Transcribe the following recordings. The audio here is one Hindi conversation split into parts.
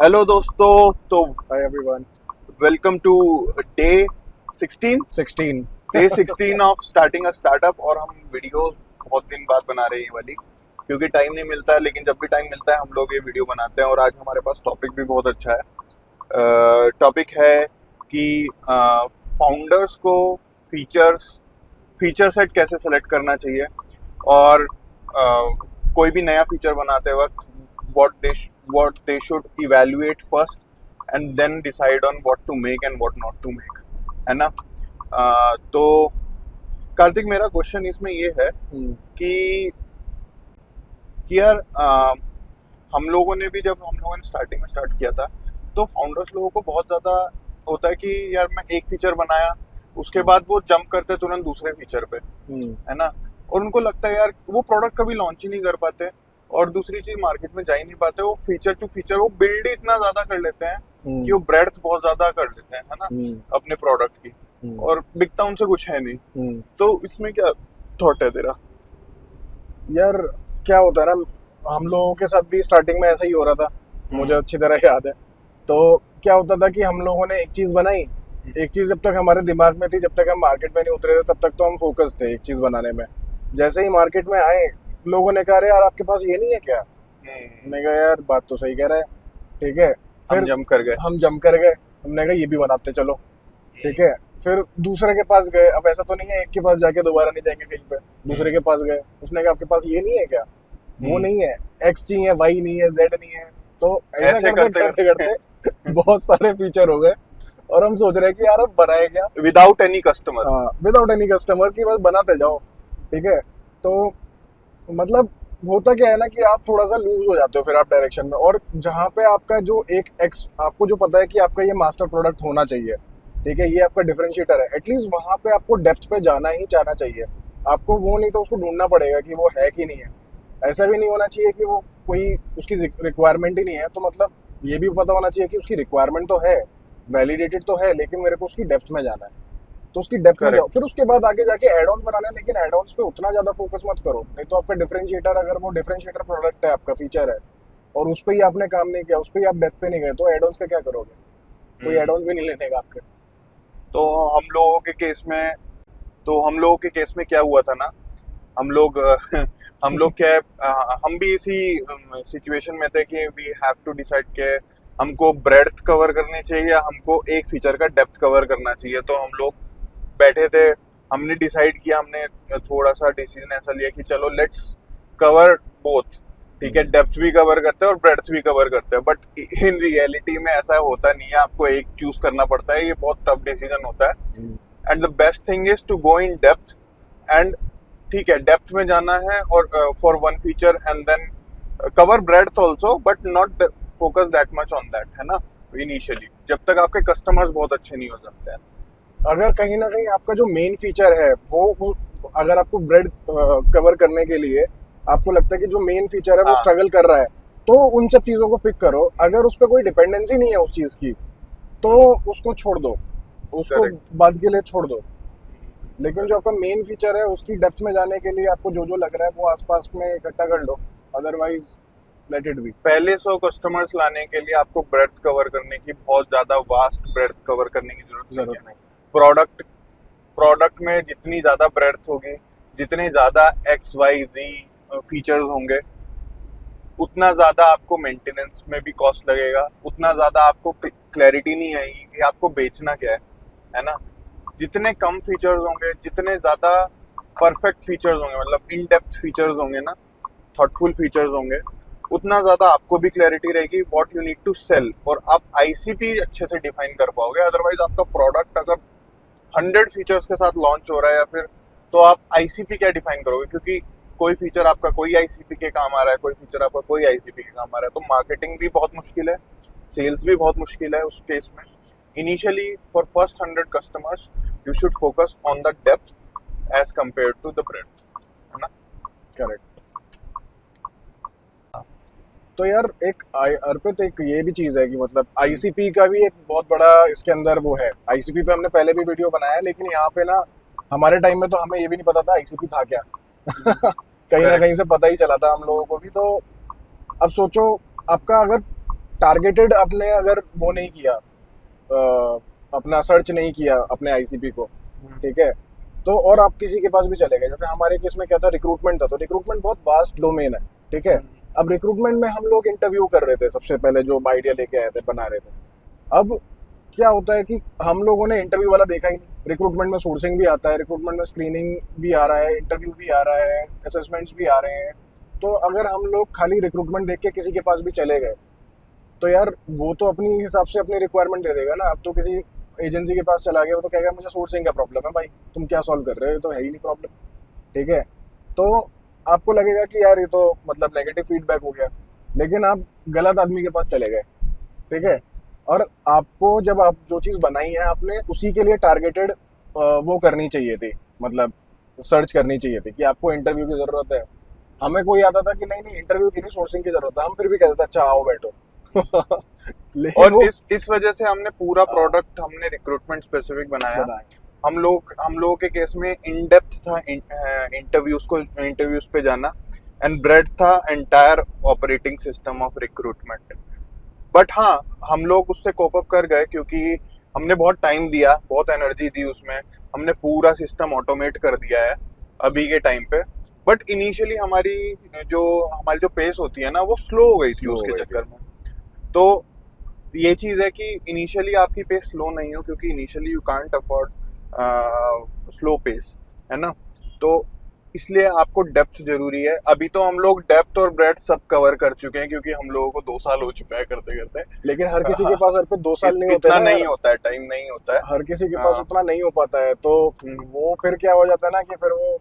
हेलो दोस्तों। तो Hi everyone. Welcome to day 16 16. Day 16 of starting a startup. और हम वीडियोस बहुत दिन बाद बना रहे हैं ये वाली, क्योंकि टाइम नहीं मिलता है, लेकिन जब भी टाइम मिलता है हम लोग ये वीडियो बनाते हैं। और आज हमारे पास टॉपिक भी बहुत अच्छा है। टॉपिक है कि फाउंडर्स को फीचर सेट कैसे सेलेक्ट करना चाहिए, और कोई भी नया फीचर बनाते वक्त what they should evaluate first and then decide on what to make and what not to make, है ना। तो कार्तिक, मेरा क्वेश्चन इसमें ये है कि यार हम लोगों ने भी, जब हम लोगों ने स्टार्टिंग में स्टार्ट किया था, तो फाउंडर्स लोगों को बहुत ज़्यादा होता है कि यार मैं एक फीचर बनाया, उसके बाद वो जंप करते तुरंत दूसरे फीचर पे, है ना। और उनको लगता है यार वो प्रोडक्ट कभी लॉन्च ही नहीं कर पाते, और दूसरी चीज मार्केट में जा ही नहीं पाते। वो फीचर टू फीचर वो बिल्ड ही इतना ज्यादा कर लेते हैं कि वो ब्रेड्थ बहुत ज्यादा कर लेते हैं, है ना, अपने प्रोडक्ट की, और बिकता उनसे कुछ है नहीं। तो इसमें क्या थॉट है तेरा? यार क्या होता है ना, हम लोगों के साथ भी स्टार्टिंग में ऐसा ही हो रहा था, मुझे अच्छी तरह याद है। तो क्या होता था कि हम लोगों ने एक चीज बनाई, एक चीज जब तक हमारे दिमाग में थी, जब तक हम मार्केट में नहीं उतरे थे, तब तक तो हम फोकस थे एक चीज बनाने में। जैसे ही मार्केट में आए, लोगों ने कहा, अरे यार आपके पास ये नहीं है क्या? मैंने कहा यार बात तो सही कह रहा है, ठीक है। फिर हम जंप कर गए। हमने कहा ये भी बनाते चलो, ठीक है। फिर दूसरे के पास गए। अब ऐसा तो नहीं है एक के पास जाके दोबारा नहीं जाएंगे कहीं पे, दूसरे के पास गए, उसने कहा आपके पास ये नहीं है क्या? वो नहीं है, एक्स चाहिए, वाई नहीं है, जेड नहीं है। तो ऐसा करते करते बहुत सारे फीचर हो गए, और हम सोच रहे हैं कि यार अब बनाए क्या विदाउट एनी कस्टमर। हाँ, विदाउट एनी कस्टमर की, बस बनाते जाओ, ठीक है। तो मतलब होता क्या है ना कि आप थोड़ा सा लूज हो जाते हो फिर आप डायरेक्शन में, और जहाँ पे आपका जो एक एक्स, आपको जो पता है कि आपका ये मास्टर प्रोडक्ट होना चाहिए, ठीक है, ये आपका डिफरेंशिएटर है, एटलीस्ट वहाँ पे आपको डेप्थ पे जाना ही जाना चाहिए। आपको वो नहीं तो उसको ढूंढना पड़ेगा कि वो है कि नहीं है। ऐसा भी नहीं होना चाहिए कि वो कोई उसकी रिक्वायरमेंट ही नहीं है। तो मतलब ये भी पता होना चाहिए कि उसकी रिक्वायरमेंट तो है, वैलिडेटेड तो है, लेकिन मेरे को उसकी डेप्थ में जाना है। तो उसकी डेप्थ में जाओ, फिर उसके बाद आगे जाके एड ऑन बनाना है, लेकिन एड ऑन्स पे उतना ज्यादा फोकस मत करो, नहीं तो आपका डिफरेंशिएटर, अगर वो डिफरेंशिएटर प्रोडक्ट है, आपका फीचर है, और उस पर ही आपने काम नहीं किया, उस पर ही आप डेप्थ पे नहीं गए, तो एड ऑन्स का क्या करोगे? कोई एड ऑन्स भी नहीं लेने का आपके। तो हम लोगों के केस में क्या हुआ था ना, हम लोग हम लोग क्या है, हम भी इसी सिचुएशन में थे कि वी हैव टू डिसाइड के हमको ब्रेड्थ कवर करनी चाहिए या हमको एक फीचर का डेप्थ कवर करना चाहिए। तो हम लोग बैठे थे, हमने डिसाइड किया, हमने थोड़ा सा डिसीजन ऐसा लिया कि चलो लेट्स कवर बोथ, ठीक है, डेप्थ भी कवर करते हैं और ब्रेड्थ भी कवर करते हैं। बट इन रियलिटी में ऐसा होता नहीं है, आपको एक चूज करना पड़ता है, ये बहुत टफ डिसीजन होता है। And the best thing is to go in depth, and ठीक है, डेप्थ में जाना है और for one feature, and then cover breadth also, but not focus that much on that, है ना, इनिशियली, जब तक आपके कस्टमर्स बहुत अच्छे नहीं हो जाते हैं। अगर कहीं ना कहीं आपका जो मेन फीचर है वो अगर आपको ब्रेड कवर करने के लिए आपको लगता है कि जो मेन फीचर है वो स्ट्रगल कर रहा है, तो उन सब चीजों को पिक करो। अगर उस पर कोई डिपेंडेंसी नहीं है उस चीज की, तो उसको छोड़ दो, उसको बाद के लिए छोड़ दो। लेकिन जो आपका मेन फीचर है उसकी डेप्थ में जाने के लिए आपको जो जो लग रहा है वो आसपास में इकट्ठा कर लो, अदरवाइज लेट इट बी। पहले 100 कस्टमर्स लाने के लिए आपको ब्रेड्थ कवर करने की, बहुत ज्यादा वास्ट ब्रेड्थ कवर करने की जरूरत नहीं। प्रोडक्ट में जितनी ज्यादा ब्रेड्थ होगी, जितने ज्यादा XYZ फीचर्स होंगे, उतना ज्यादा आपको मेंटेनेंस में भी कॉस्ट लगेगा, उतना ज्यादा आपको क्लैरिटी नहीं आएगी कि आपको बेचना क्या है ना। जितने कम फीचर्स होंगे, जितने ज्यादा परफेक्ट फीचर्स होंगे, मतलब इन डेप्थ फीचर्स होंगे ना, थॉटफुल फीचर्स होंगे, उतना ज्यादा आपको भी क्लैरिटी रहेगी what you need to sell, और आप ICP अच्छे से डिफाइन कर पाओगे। अदरवाइज आपका प्रोडक्ट अगर 100 फीचर्स के साथ लॉन्च हो रहा है, या फिर, तो आप ICP क्या डिफाइन करोगे, क्योंकि कोई फीचर आपका कोई ICP के काम आ रहा है, कोई फीचर आपका कोई ICP के काम आ रहा है, तो मार्केटिंग भी बहुत मुश्किल है, सेल्स भी बहुत मुश्किल है उस केस में। Initially for first 100 customers you should focus on the depth as compare to the breadth, है ना। करेक्ट। तो यार एक अर्पित, एक ये भी चीज है कि मतलब ICP का भी एक बहुत बड़ा इसके अंदर वो है। ICP पे हमने पहले भी वीडियो बनाया है, लेकिन यहाँ पे ना हमारे टाइम में तो हमें ये भी नहीं पता था ICP था क्या। कहीं ना कहीं से पता ही चला था हम लोगों को भी। तो अब सोचो, आपका अगर टारगेटेड अपने अगर वो नहीं किया, अपना सर्च नहीं किया अपने आईसीपी को, ठीक है, तो और आप किसी के पास भी चले गए, जैसे हमारे केस में क्या था, रिक्रूटमेंट था, तो रिक्रूटमेंट बहुत वास्ट डोमेन है, ठीक है। अब रिक्रूटमेंट में हम लोग इंटरव्यू कर रहे थे सबसे पहले, जो आइडिया लेके आए थे बना रहे थे। अब क्या होता है कि हम लोगों ने इंटरव्यू वाला देखा ही नहीं। रिक्रूटमेंट में सोर्सिंग भी आता है, रिक्रूटमेंट में स्क्रीनिंग भी आ रहा है, इंटरव्यू भी आ रहा है, असेसमेंट्स भी आ रहे हैं। तो अगर हम लोग खाली रिक्रूटमेंट देख के किसी के पास भी चले गए, तो यार वो तो अपनी हिसाब से अपनी रिक्वायरमेंट दे देगा ना। अब तो किसी एजेंसी के पास चला गया, वो तो कहेगा मुझे सोर्सिंग का प्रॉब्लम है, भाई तुम क्या सॉल्व कर रहे हो, ये तो है ही नहीं प्रॉब्लम, ठीक है। तो आपको लगेगा कि यार ये तो मतलब नेगेटिव फीडबैक हो गया, लेकिन आप गलत आदमी के पास चले गए, ठीक है। और आपको जब आप जो चीज़ बनाई है, आपने उसी के लिए टारगेटेड वो करनी चाहिए थी, मतलब सर्च करनी चाहिए थी कि आपको इंटरव्यू की ज़रूरत है। हमें कोई आता था कि नहीं नहीं इंटरव्यू की नहीं, सोर्सिंग की ज़रूरत है, हम फिर भी कहते थे अच्छा आओ बैठो। लेकिन और वो इस वजह से हमने पूरा प्रोडक्ट हमने रिक्रूटमेंट स्पेसिफिक बनाया। हम लोगों के केस में इन डेप्थ था इंटरव्यूज पे जाना, एंड ब्रेड था entire operating system of recruitment. But हाँ, हम लोग उससे कोप अप कर गए क्योंकि हमने बहुत टाइम दिया, बहुत एनर्जी दी उसमें, हमने पूरा सिस्टम ऑटोमेट कर दिया है अभी के टाइम पे। बट इनिशियली हमारी जो पेस होती है ना, वो स्लो हो गई थी उसके चक्कर में। तो ये चीज़ है कि इनिशियली आपकी पेस स्लो नहीं हो, क्योंकि initially you can't afford slow pace, है ना। तो इसलिए आपको डेप्थ जरूरी है। अभी तो हम लोग डेप्थ और ब्रेड्थ सब कवर कर चुके हैं, क्योंकि हम लोगों को 2 साल हो चुका है करते करते। लेकिन हर किसी के पास हर पे 2 साल नहीं होते इतना ना, नहीं होता है, टाइम नहीं होता है हर किसी के पास उतना नहीं हो पाता है। तो वो फिर क्या हो जाता है ना कि फिर वो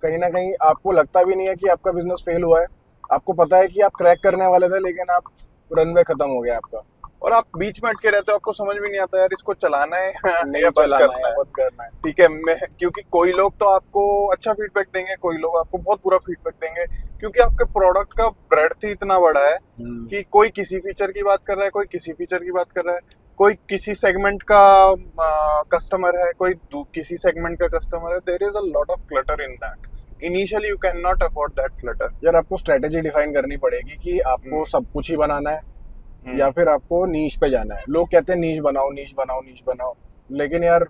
कहीं ना कहीं आपको लगता भी नहीं है कि आपका बिजनेस फेल हुआ है। आपको पता है कि आप क्रैक करने वाले थे, लेकिन आप रनवे खत्म हो गया आपका, और आप बीच में अटके रहते हो, आपको समझ भी नहीं आता यार इसको चलाना है नहीं या बंद चलाना करना है, है। बंद करना है। ठीक है, मैं क्योंकि कोई लोग तो आपको अच्छा फीडबैक देंगे, कोई लोग आपको बहुत बुरा फीडबैक देंगे, क्योंकि आपके प्रोडक्ट का ब्रेड्थ ही इतना बड़ा है कि कोई किसी फीचर की बात कर रहा है, कोई किसी फीचर की बात कर रहा है, कोई किसी सेगमेंट का कस्टमर है, कोई किसी सेगमेंट का कस्टमर है। There is a lot of clutter in that. Initially you can not afford that clutter. यार आपको स्ट्रेटेजी डिफाइन करनी पड़ेगी कि आपको सब कुछ ही बनाना है या फिर आपको नीश पे जाना है। लोग कहते हैं नीश बनाओ, नीश बनाओ, नीश बनाओ, लेकिन यार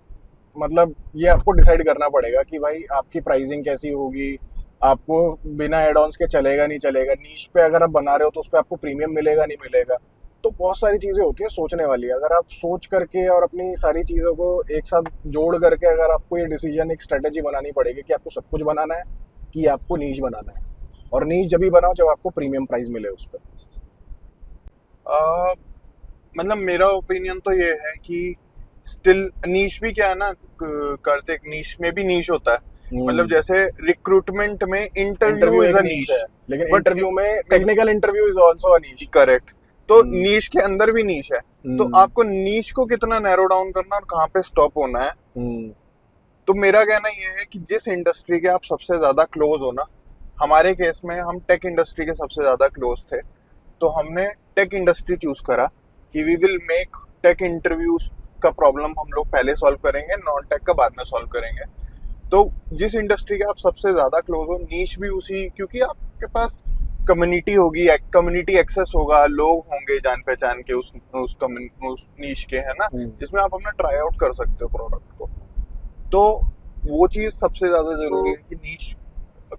मतलब ये आपको डिसाइड करना पड़ेगा कि भाई आपकी प्राइसिंग कैसी होगी, आपको बिना एड ऑन्स के चलेगा नहीं चलेगा। नीश पे अगर आप बना रहे हो तो उस पर आपको प्रीमियम मिलेगा नहीं मिलेगा। तो बहुत सारी चीज़ें होती हैं सोचने वाली। अगर आप सोच करके और अपनी सारी चीज़ों को एक साथ जोड़ करके अगर आपको ये डिसीजन, एक स्ट्रेटेजी बनानी पड़ेगी कि आपको सब कुछ बनाना है कि आपको नीश बनाना है। और नीश जब भी बनाओ जब आपको प्रीमियम प्राइस मिले उस पर। मतलब मेरा ओपिनियन तो ये है कि स्टिल नीश भी क्या है ना, करते नीश में भी नीश होता है। मतलब जैसे रिक्रूटमेंट में इंटरव्यू इज अ नीश है, लेकिन इंटरव्यू में technical interview is also a niche. Correct. तो नीश के अंदर भी नीश है। तो आपको नीश को कितना नैरो डाउन करना और कहाँ पे स्टॉप होना है। तो मेरा कहना ये है कि जिस इंडस्ट्री के आप सबसे ज्यादा क्लोज हो ना, हमारे केस में हम टेक इंडस्ट्री के सबसे ज्यादा क्लोज थे, तो हमने टेक इंडस्ट्री चूज करा कि we will make tech interviews का प्रॉब्लम हम लोग पहले सॉल्व करेंगे, नॉन टेक का बाद में सॉल्व करेंगे। तो जिस इंडस्ट्री के आप सबसे ज्यादा क्लोज हो, नीश भी उसी, क्योंकि आपके पास कम्युनिटी होगी, कम्युनिटी एक्सेस होगा, लोग होंगे जान पहचान के उस नीश के, है ना, जिसमें आप अपना ट्राई आउट कर सकते हो प्रोडक्ट को। तो वो चीज सबसे ज्यादा जरूरी है कि नीश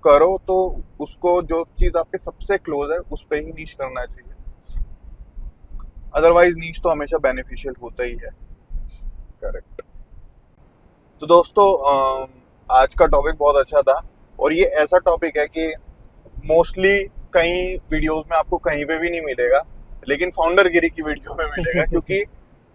करो तो उसको, जो चीज आपके सबसे क्लोज है उस पे ही नीश करना चाहिए। अदरवाइज नीश तो हमेशा बेनिफिशियल होता ही है। करेक्ट। तो दोस्तों आज का टॉपिक बहुत अच्छा था, और ये ऐसा टॉपिक है कि मोस्टली कई वीडियोस में आपको कहीं पे भी नहीं मिलेगा, लेकिन फाउंडर गिरी की वीडियो में मिलेगा, क्योंकि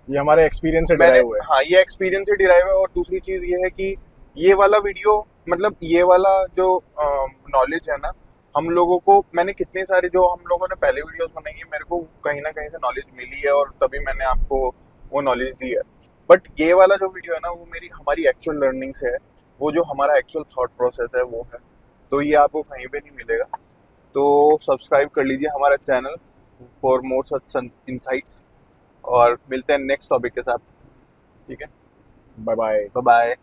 ये हमारे एक्सपीरियंस से डिराइव हुआ है। हाँ, ये एक्सपीरियंस से डिराइव है। और दूसरी चीज ये है कि ये वाला वीडियो, मतलब ये वाला जो नॉलेज है ना, हम लोगों को, मैंने कितने सारे जो हम लोगों ने पहले वीडियोस बनाई है, मेरे को कहीं ना कहीं से नॉलेज मिली है, और तभी मैंने आपको वो नॉलेज दी है। बट ये वाला जो वीडियो है ना, वो हमारी एक्चुअल लर्निंग से है, वो जो हमारा एक्चुअल थॉट प्रोसेस है वो है। तो ये आपको कहीं पे नहीं मिलेगा। तो सब्सक्राइब कर लीजिए हमारा channel for more such insights, और मिलते हैं नेक्स्ट टॉपिक के साथ। ठीक है, बाय बाय। Bye bye.